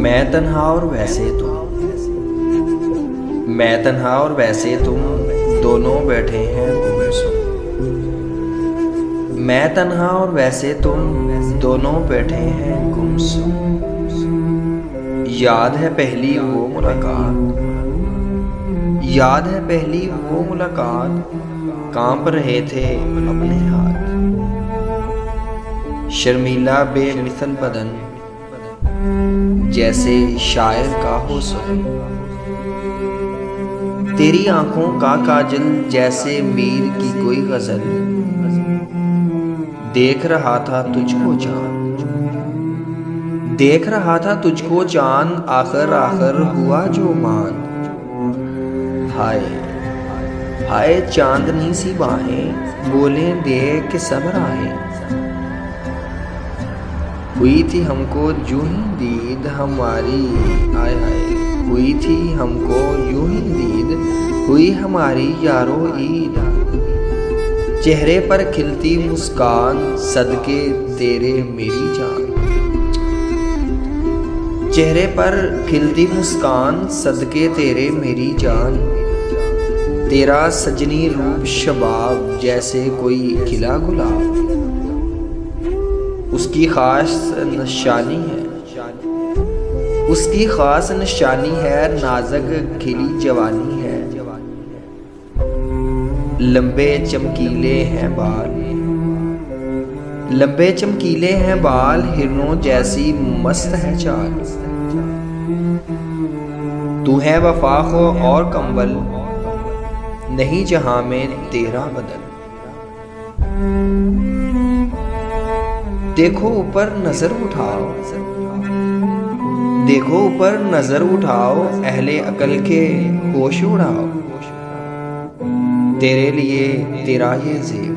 मैं तन्हा और वैसे तुम, मैं तन्हा और वैसे तुम दोनों बैठे हैं गुमसुम। मैं तन्हा और वैसे तुम दोनों बैठे हैं गुमसुम। याद है पहली वो मुलाकात, याद है पहली वो मुलाकात, कांप रहे थे अपने हाथ। शर्मीला बेमिसल बदन जैसे शायर का हो सुन, तेरी आंखों का काजल जैसे मीर की कोई गजल। देख रहा था तुझको चांद, देख रहा था तुझको चांद, आखिर आखिर हुआ जो मान। हाय हाय चांदनी सी बाहें बोले दे कि सब्र आए। हुई थी हमको यूं ही दीद हमारी, आय हाय हुई थी हमको यूं ही दीद, हुई हमारी यारो ईद। चेहरे पर खिलती मुस्कान सदके तेरे मेरी जान, चेहरे पर खिलती मुस्कान सदके तेरे मेरी जान। तेरा सजनी रूप शबाब जैसे कोई खिला गुलाब, उसकी खास निशानी है, उसकी खास निशानी है, नाजुक खिली जवानी है। लंबे चमकीले हैं बाल, लंबे चमकीले हैं बाल, हिरनों जैसी मस्त है चाल। तू है वफा हो और कंबल, नहीं जहां में तेरा बदल। देखो ऊपर नजर उठाओ, देखो ऊपर नजर उठाओ, अहले अकल के होश उड़ाओ। तेरे लिए तेरा ये ज़ेब,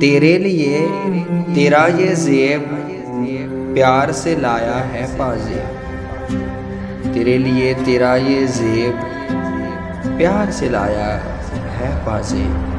तेरे लिए तेरा ये ज़ेब, प्यार से लाया है पाज़ेब। तेरे लिए तेरा ये ज़ेब, प्यार से लाया है पाज़ेब।